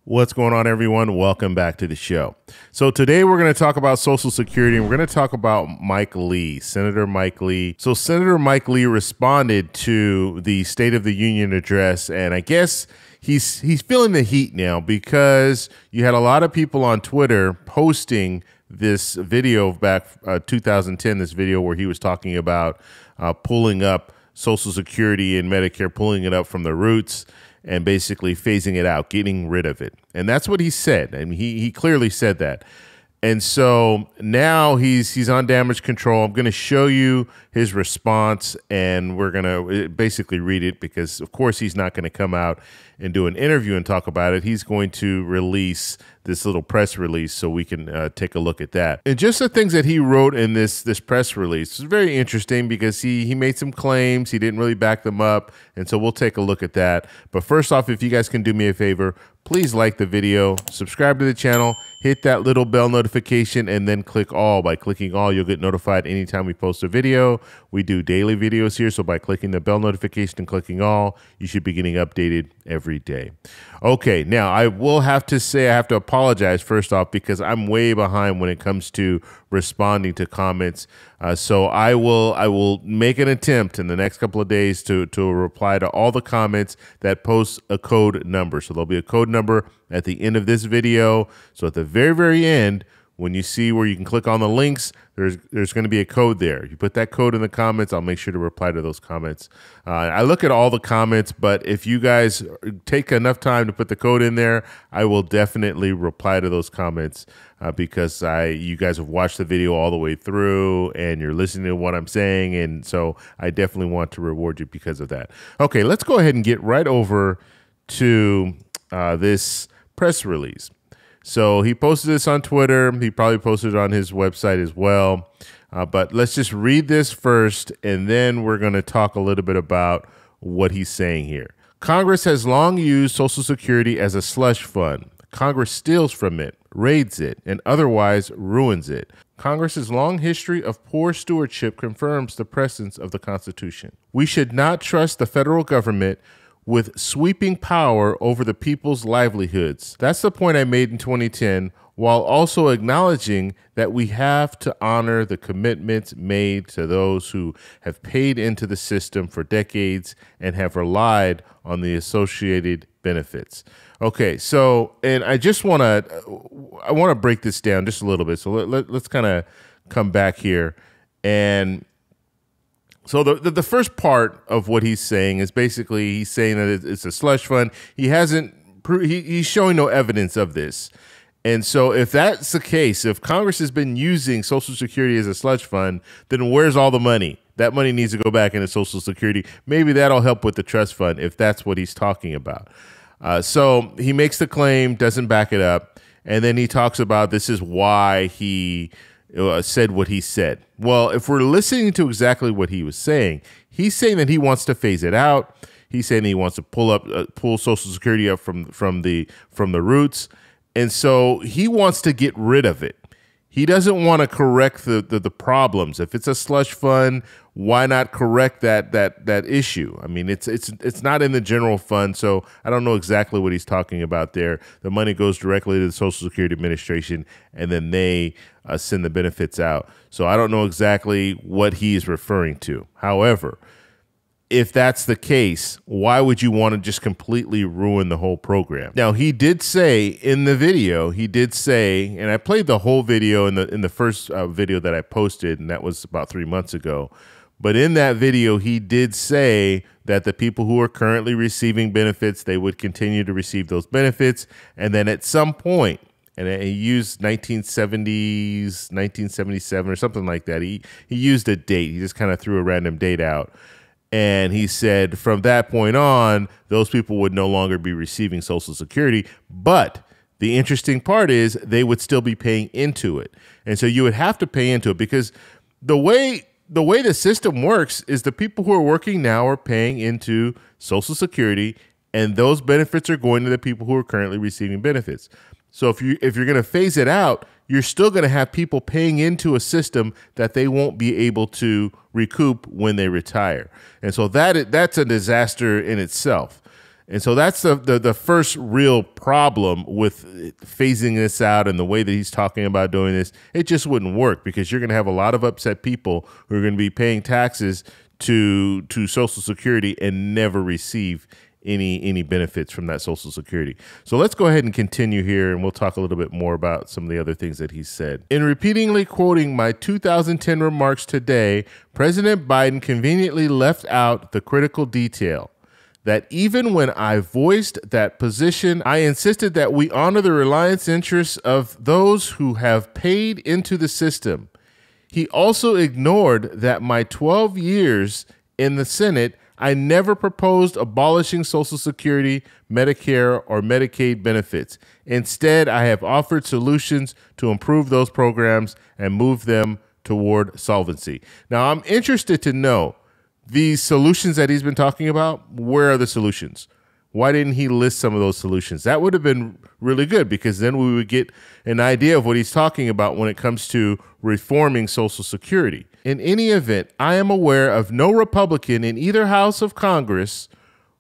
What's going on, everyone? Welcome back to the show. So today we're going to talk about Social Security, and we're going to talk about Mike Lee, Senator Mike Lee. So Senator Mike Lee responded to the State of the Union address, and I guess he's feeling the heat now because you had a lot of people on Twitter posting this video back 2010, this video where he was talking about pulling up Social Security and Medicare, pulling it up from the roots and basically phasing it out, getting rid of it. And that's what he said. I mean, he clearly said that. And so now he's on damage control. I'm going to show you his response, and we're going to basically read it because, of course, he's not going to come out and do an interview and talk about it. He's going to release this little press release so we can take a look at that. And just the things that he wrote in this press release is very interesting because he made some claims. He didn't really back them up, and so we'll take a look at that. But first off, if you guys can do me a favor, please like the video, subscribe to the channel, hit that little bell notification, and then click all. By clicking all, you'll get notified anytime we post a video. We do daily videos here, so by clicking the bell notification and clicking all, you should be getting updated every day. Okay, now I will have to say I have to apologize first off because I'm way behind when it comes to responding to comments. So I will make an attempt in the next couple of days to reply to all the comments that post a code number. So there'll be a code number at the end of this video. So at the very, very end, when you see where you can click on the links, there's going to be a code there. You put that code in the comments. I'll make sure to reply to those comments. I look at all the comments, but if you guys take enough time to put the code in there, I will definitely reply to those comments because you guys have watched the video all the way through and you're listening to what I'm saying, and so I definitely want to reward you because of that. Okay, let's go ahead and get right over to this press release. So he posted this on Twitter. He probably posted it on his website as well. But let's just read this first, and then we're going to talk a little bit about what he's saying here. Congress has long used Social Security as a slush fund. Congress steals from it, raids it, and otherwise ruins it. Congress's long history of poor stewardship confirms the presence of the Constitution. We should not trust the federal government with sweeping power over the people's livelihoods. That's the point I made in 2010, while also acknowledging that we have to honor the commitments made to those who have paid into the system for decades and have relied on the associated benefits. Okay, so, and I want to break this down just a little bit. So let's kind of come back here. And so the first part of what he's saying is basically he's saying that it's a slush fund. He's showing no evidence of this. And so if that's the case, if Congress has been using Social Security as a slush fund, then where's all the money? That money needs to go back into Social Security. Maybe that'll help with the trust fund if that's what he's talking about. So he makes the claim, doesn't back it up, and then he talks about this is why he said what he said. Well, if we're listening to exactly what he was saying, he's saying that he wants to phase it out. He's saying he wants to pull Social Security up from the roots, and so he wants to get rid of it. He doesn't want to correct the problems. If it's a slush fund, why not correct that issue? I mean, it's not in the general fund, so I don't know exactly what he's talking about there. The money goes directly to the Social Security Administration, and then they send the benefits out. So I don't know exactly what he is referring to. However, if that's the case, why would you want to just completely ruin the whole program? Now, he did say in the video, and I played the whole video in the first video that I posted, and that was about 3 months ago. But in that video, he did say that the people who are currently receiving benefits, they would continue to receive those benefits. And then at some point, and he used 1970s, 1977 or something like that. He used a date. He just kind of threw a random date out. And he said from that point on, those people would no longer be receiving Social Security. But the interesting part is they would still be paying into it. And so you would have to pay into it because the way the system works is the people who are working now are paying into Social Security, and those benefits are going to the people who are currently receiving benefits. So if you're going to phase it out, you're still going to have people paying into a system that they won't be able to recoup when they retire. And so that's a disaster in itself. And so that's the first real problem with phasing this out and the way that he's talking about doing this. It just wouldn't work because you're going to have a lot of upset people who are going to be paying taxes to Social Security and never receive any benefits from that Social Security. So let's go ahead and continue here, and we'll talk a little bit more about some of the other things that he said. In repeatedly quoting my 2010 remarks today, President Biden conveniently left out the critical detail that even when I voiced that position, I insisted that we honor the reliance interests of those who have paid into the system. He also ignored that my 12 years in the Senate, I never proposed abolishing Social Security, Medicare, or Medicaid benefits. Instead, I have offered solutions to improve those programs and move them toward solvency. Now, I'm interested to know these solutions that he's been talking about. Where are the solutions? Why didn't he list some of those solutions? That would have been really good because then we would get an idea of what he's talking about when it comes to reforming Social Security. In any event, I am aware of no Republican in either house of Congress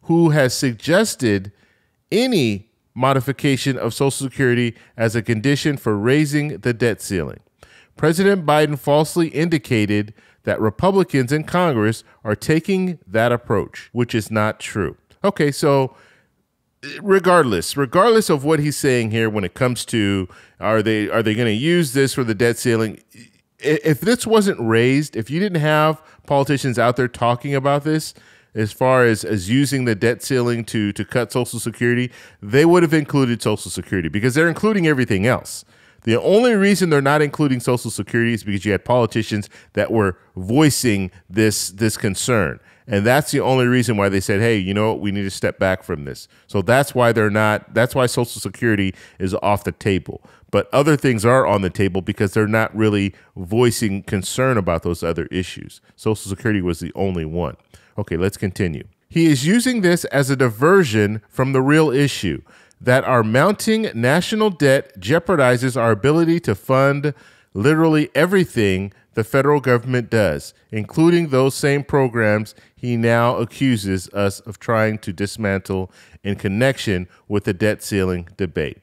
who has suggested any modification of Social Security as a condition for raising the debt ceiling. President Biden falsely indicated that Republicans in Congress are taking that approach, which is not true. Okay, so regardless of what he's saying here when it comes to are they going to use this for the debt ceiling, if this wasn't raised, if you didn't have politicians out there talking about this, as far as using the debt ceiling to cut Social Security, they would have included Social Security because they're including everything else. The only reason they're not including Social Security is because you had politicians that were voicing this concern. And that's the only reason why they said, hey, you know what, we need to step back from this. So that's why that's why Social Security is off the table. But other things are on the table because they're not really voicing concern about those other issues. Social Security was the only one. Okay, let's continue. He is using this as a diversion from the real issue, that our mounting national debt jeopardizes our ability to fund literally everything the federal government does, including those same programs he now accuses us of trying to dismantle in connection with the debt ceiling debate.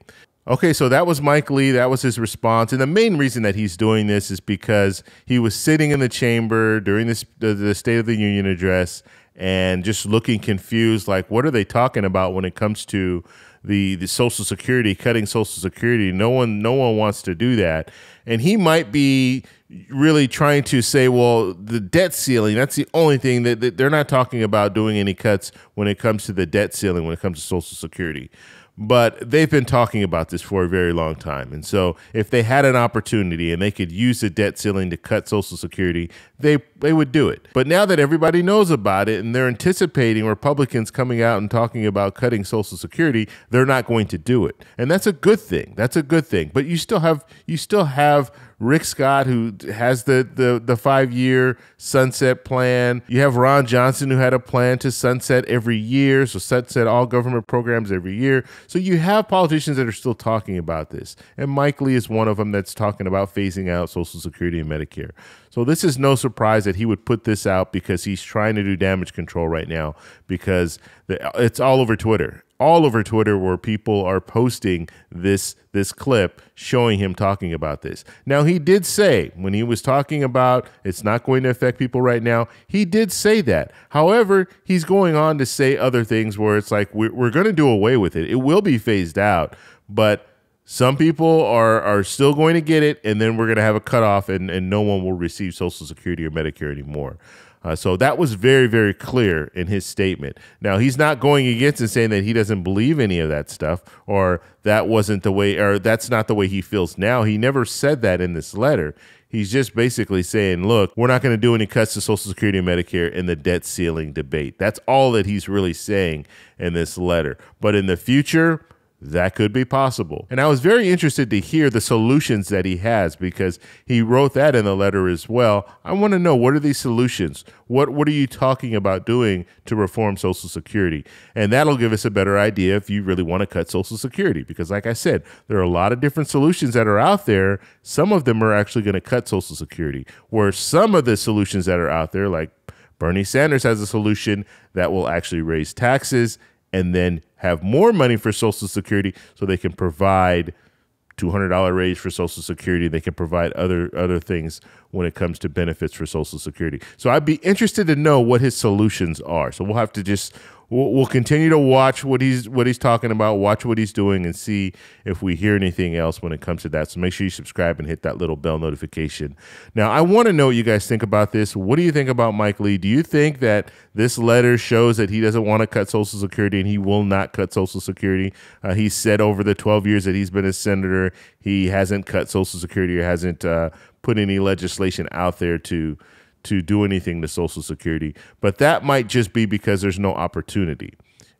Okay, so that was Mike Lee. That was his response. And the main reason that he's doing this is because he was sitting in the chamber during the State of the Union address and just looking confused, like, what are they talking about when it comes to the Social Security, cutting Social Security? No one wants to do that. And he might be really trying to say, well, the debt ceiling, that's the only thing that they're not talking about doing any cuts when it comes to the debt ceiling, when it comes to Social Security. But they've been talking about this for a very long time. And so if they had an opportunity and they could use the debt ceiling to cut Social Security, they would do it. But now that everybody knows about it and they're anticipating Republicans coming out and talking about cutting Social Security, they're not going to do it. And that's a good thing. That's a good thing. But you still have Rick Scott, who has the 5-year sunset plan. You have Ron Johnson, who had a plan to sunset every year, so sunset all government programs every year. So you have politicians that are still talking about this. And Mike Lee is one of them that's talking about phasing out Social Security and Medicare. So this is no surprise that he would put this out because he's trying to do damage control right now, because it's all over Twitter. All over Twitter where people are posting this clip showing him talking about this. Now, he did say when he was talking about it's not going to affect people right now, he did say that. However, he's going on to say other things where it's like we're going to do away with it. It will be phased out, but some people are still going to get it, and then we're going to have a cutoff, and no one will receive Social Security or Medicare anymore. So that was very, very clear in his statement. Now, he's not going against and saying that he doesn't believe any of that stuff, or that wasn't the way, or that's not the way he feels now. He never said that in this letter. He's just basically saying, look, we're not going to do any cuts to Social Security and Medicare in the debt ceiling debate. That's all that he's really saying in this letter. But in the future, that could be possible. And I was very interested to hear the solutions that he has, because he wrote that in the letter as well. I want to know, what are these solutions? What are you talking about doing to reform Social Security? And that'll give us a better idea if you really want to cut Social Security, because like I said, there are a lot of different solutions that are out there. Some of them are actually going to cut Social Security, where some of the solutions that are out there, like Bernie Sanders has a solution that will actually raise taxes and then have more money for Social Security so they can provide $200 raise for Social Security. They can provide other things when it comes to benefits for Social Security. So I'd be interested to know what his solutions are. So we'll have to just we'll continue to watch what he's talking about, watch what he's doing, and see if we hear anything else when it comes to that. So make sure you subscribe and hit that little bell notification. Now, I want to know what you guys think about this. What do you think about Mike Lee? Do you think that this letter shows that he doesn't want to cut Social Security and he will not cut Social Security? He said over the 12 years that he's been a senator, he hasn't cut Social Security or hasn't put any legislation out there to do anything to Social Security. But that might just be because there's no opportunity.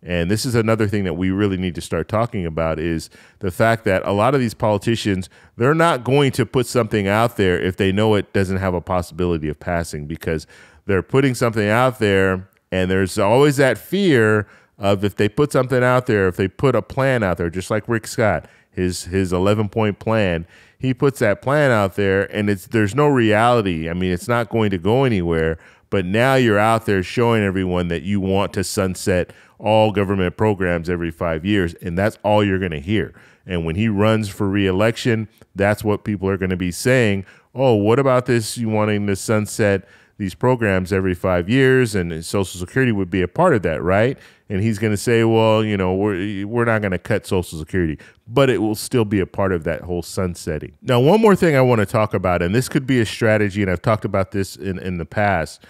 And this is another thing that we really need to start talking about, is the fact that a lot of these politicians, they're not going to put something out there if they know it doesn't have a possibility of passing, because they're putting something out there and there's always that fear of, if they put something out there, if they put a plan out there, just like Rick Scott, his 11-point plan, he puts that plan out there and there's no reality. I mean, it's not going to go anywhere, but now you're out there showing everyone that you want to sunset all government programs every 5 years, and that's all you're going to hear. And when he runs for re-election, that's what people are going to be saying. Oh, what about this? You wanting to sunset these programs every 5 years, and Social Security would be a part of that, right? And he's going to say, well, you know, we're not going to cut Social Security, but it will still be a part of that whole sunsetting. Now, one more thing I want to talk about, and this could be a strategy, and I've talked about this in the past.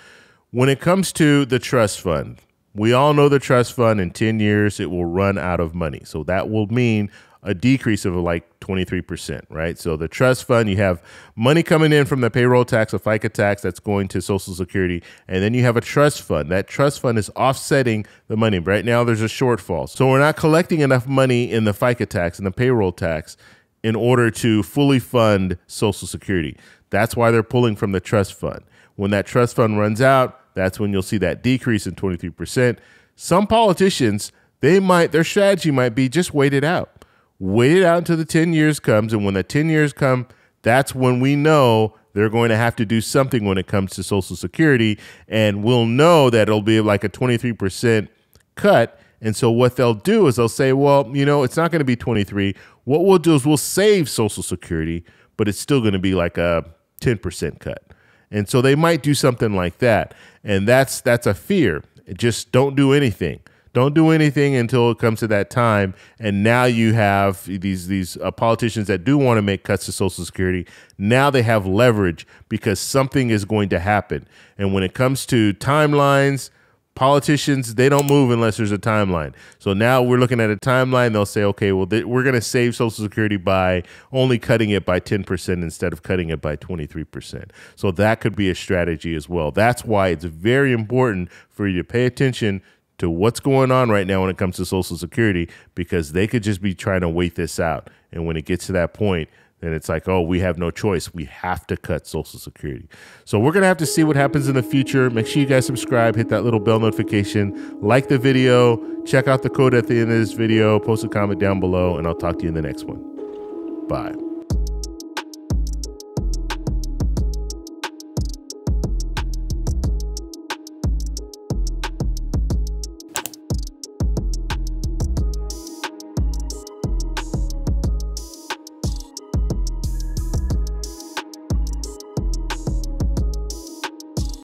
When it comes to the trust fund, we all know the trust fund in 10 years, it will run out of money. So that will mean a decrease of like 23%, right? So the trust fund, you have money coming in from the payroll tax, a FICA tax that's going to Social Security, and then you have a trust fund. That trust fund is offsetting the money. Right now there's a shortfall. So we're not collecting enough money in the FICA tax and the payroll tax in order to fully fund Social Security. That's why they're pulling from the trust fund. When that trust fund runs out, that's when you'll see that decrease in 23%. Some politicians, their strategy might be just wait it out. Wait it out until the 10 years comes, and when the 10 years come, that's when we know they're going to have to do something when it comes to Social Security, and we'll know that it'll be like a 23% cut. And so what they'll do is they'll say, well, you know, it's not going to be 23. What we'll do is we'll save Social Security, but it's still going to be like a 10% cut. And so they might do something like that, and that's a fear. Just don't do anything. Don't do anything until it comes to that time. And now you have these politicians that do want to make cuts to Social Security. Now they have leverage because something is going to happen. And when it comes to timelines, politicians, they don't move unless there's a timeline. So now we're looking at a timeline. They'll say, okay, well, we're going to save Social Security by only cutting it by 10% instead of cutting it by 23%. So that could be a strategy as well. That's why it's very important for you to pay attention to what's going on right now when it comes to Social Security, because they could just be trying to wait this out. And when it gets to that point, then it's like, oh, we have no choice. We have to cut Social Security. So we're going to have to see what happens in the future. Make sure you guys subscribe, hit that little bell notification, like the video, check out the code at the end of this video, post a comment down below, and I'll talk to you in the next one. Bye.